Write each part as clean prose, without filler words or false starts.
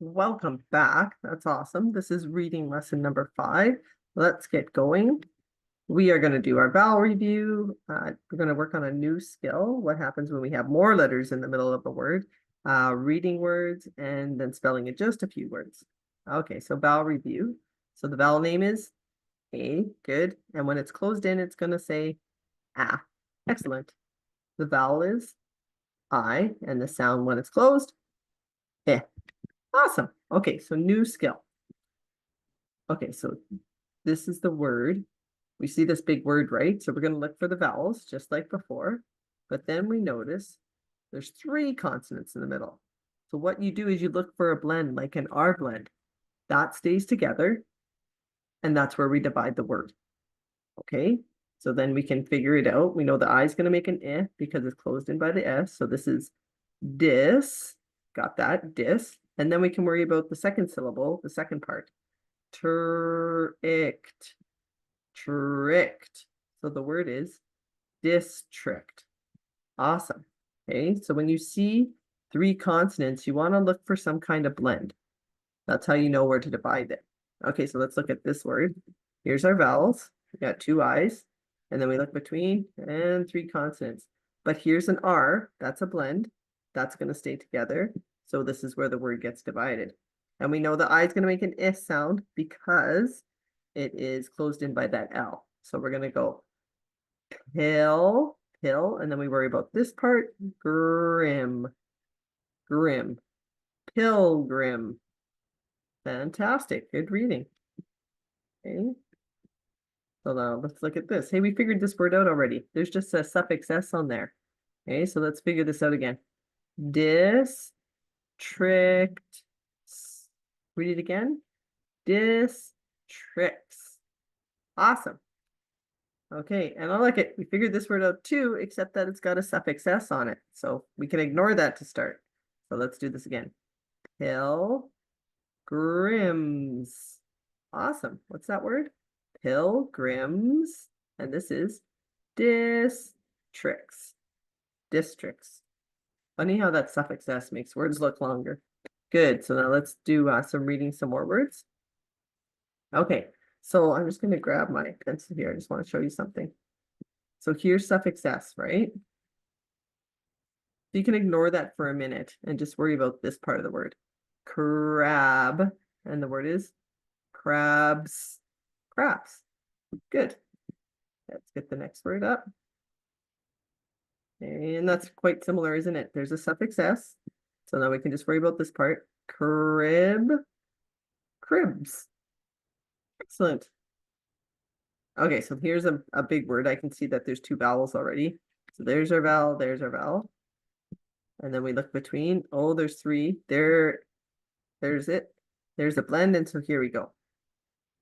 Welcome back. That's awesome. This is reading lesson number 5. Let's get going. We are going to do our vowel review. We're going to work on a new skill. What happens when we have more letters in the middle of a word? Reading words and then spelling in just a few words. Okay, so vowel review. So the vowel name is A. Good. And when it's closed in, it's going to say ah. Excellent. The vowel is I, and the sound when it's closed, eh. Awesome. Okay, so new skill. Okay, so this is the word. We see this big word, right? So we're going to look for the vowels, just like before. But then we notice there's 3 consonants in the middle. So what you do is you look for a blend, like an R blend. That stays together, and that's where we divide the word. Okay, so then we can figure it out. We know the I is going to make an I because it's closed in by the S. So this is dis. Got that, dis. And then we can worry about the second syllable, the second part. Tricked. Tricked. So the word is district. Awesome. Okay, so when you see 3 consonants, you want to look for some kind of blend. That's how you know where to divide it. Okay, so let's look at this word. Here's our vowels. We got 2 I's, and then we look between and 3 consonants. But here's an R, that's a blend. That's going to stay together. So this is where the word gets divided. And we know the I is going to make an I sound because it is closed in by that L. So we're going to go pill, pill, and then we worry about this part, grim, grim, pilgrim. Fantastic, good reading. Okay. So now let's look at this. Hey, we figured this word out already. There's just a suffix S on there. Okay, so let's figure this out again. District. Read it again. Districts. Awesome. Okay, and I like it. We figured this word out too, except that it's got a suffix S on it. So we can ignore that to start. So let's do this again. Pilgrims. Awesome. What's that word? Pilgrims. And this is districts. Districts. Funny how that suffix S makes words look longer. Good. So now let's do some reading, some more words. Okay. So I'm just going to grab my pencil here. I just want to show you something. So here's suffix S, right? You can ignore that for a minute and just worry about this part of the word. Crab. And the word is crabs. Crabs. Good. Let's get the next word up. And that's quite similar, isn't it? There's a suffix S. So now we can just worry about this part. Crib. Cribs. Excellent. Okay, so here's a big word. I can see that there's 2 vowels already. So there's our vowel, there's our vowel. And then we look between. Oh, there's 3. There's it. There's a blend, and so here we go.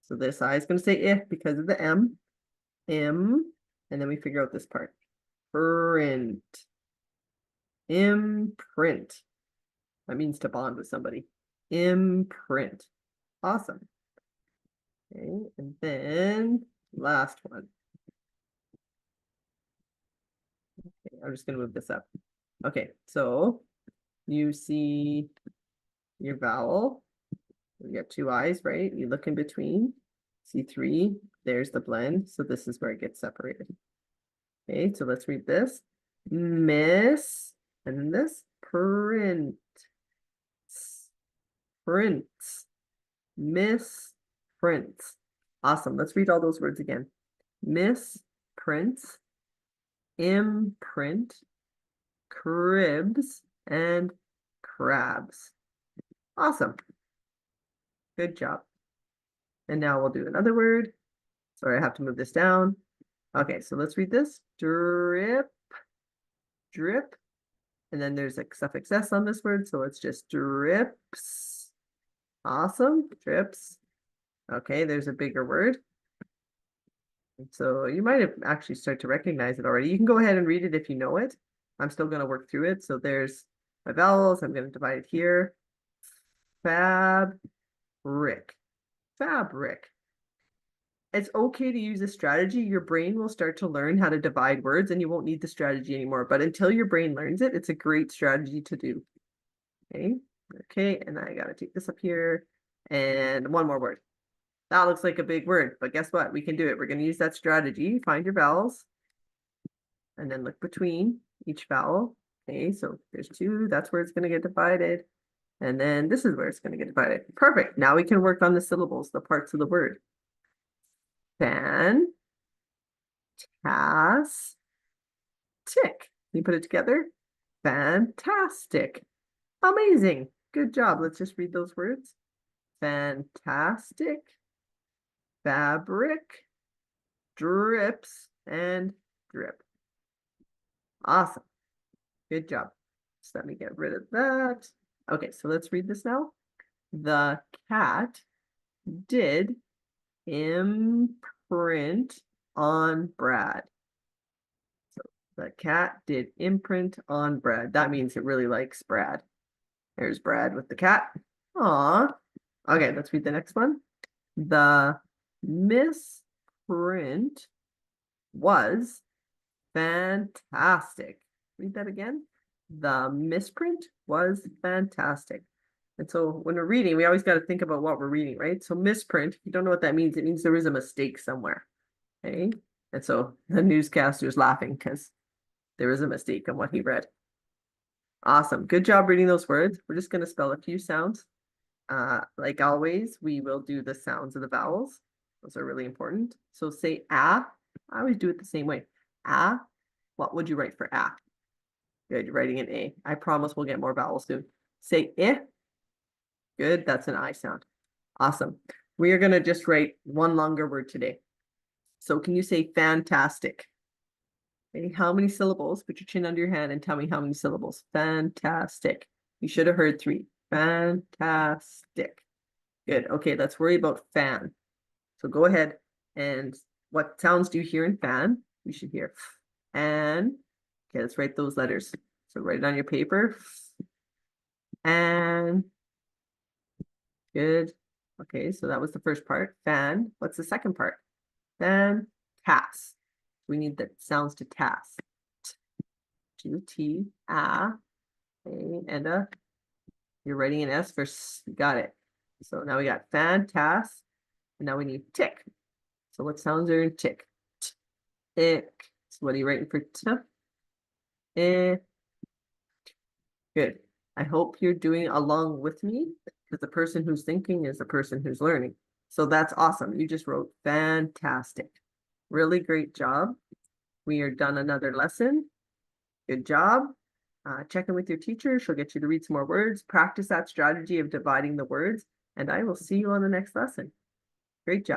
So this I is going to say if because of the M. M. And then we figure out this part. Print. Imprint. That means to bond with somebody. Imprint. Awesome. Okay, and then last one. Okay, I'm just going to move this up. Okay, so you see your vowel. We got 2 I's, right? You look in between, see 3. There's the blend. So this is where it gets separated. Okay, so let's read this. Miss, and then this, print. Prints. Miss prints. Awesome. Let's read all those words again. Miss prints, imprint, cribs, and crabs. Awesome. Good job. And now we'll do another word. Sorry, I have to move this down. Okay, so let's read this. Drip, drip. And then there's a suffix S on this word, so it's just drips. Awesome, drips. Okay, there's a bigger word. So you might have actually started to recognize it already. You can go ahead and read it if you know it. I'm still going to work through it. So there's my vowels. I'm going to divide it here. Fabric. Fabric. It's okay to use a strategy. Your brain will start to learn how to divide words and you won't need the strategy anymore. But until your brain learns it, it's a great strategy to do. Okay. Okay, and I gotta take this up here. And one more word. That looks like a big word, but guess what? We can do it. We're gonna use that strategy. Find your vowels and then look between each vowel. Okay, so there's two. That's where it's gonna get divided. And then this is where it's gonna get divided. Perfect. Now we can work on the syllables, the parts of the word. Fantastic. You put it together. Fantastic. Amazing. Good job. Let's just read those words. Fantastic. Fabric. Drips and drip. Awesome. Good job. So let me get rid of that. Okay, so let's read this now. The cat did imprint on Brad. So the cat did imprint on Brad. That means it really likes Brad. There's Brad with the cat. Aw. Okay, let's read the next one. The misprint was fantastic. Read that again. The misprint was fantastic. And so when we're reading, we always got to think about what we're reading, right? So misprint, if you don't know what that means, it means there was a mistake somewhere. Okay. And so the newscaster's laughing because there was a mistake on what he read. Awesome. Good job reading those words. We're just going to spell a few sounds. Like always, we will do the sounds of the vowels. Those are really important. So say ah. I always do it the same way. Ah. What would you write for ah? Good, you're writing an A. I promise we'll get more vowels soon. Say eh. Good, that's an I sound. Awesome. We are going to just write one longer word today. So can you say fantastic? Okay, how many syllables? Put your chin under your hand and tell me how many syllables. Fantastic. You should have heard 3. Fantastic. Good. Okay, let's worry about fan. So go ahead and what sounds do you hear in fan? We should hear f and. Okay, let's write those letters. So write it on your paper. And good. Okay, so that was the first part. Fan. What's the second part? Fan. Tas. We need the sounds to tas. T, a, and a. You're writing an S for s. Got it. So now we got fantastic. And now we need tick. So what sounds are in tick? Ick. So what are you writing for t? Eh. Good. I hope you're doing along with me because the person who's thinking is the person who's learning. So that's awesome. You just wrote fantastic. Really great job. We are done another lesson. Good job. Check in with your teacher. She'll get you to read some more words. Practice that strategy of dividing the words. And I will see you on the next lesson. Great job.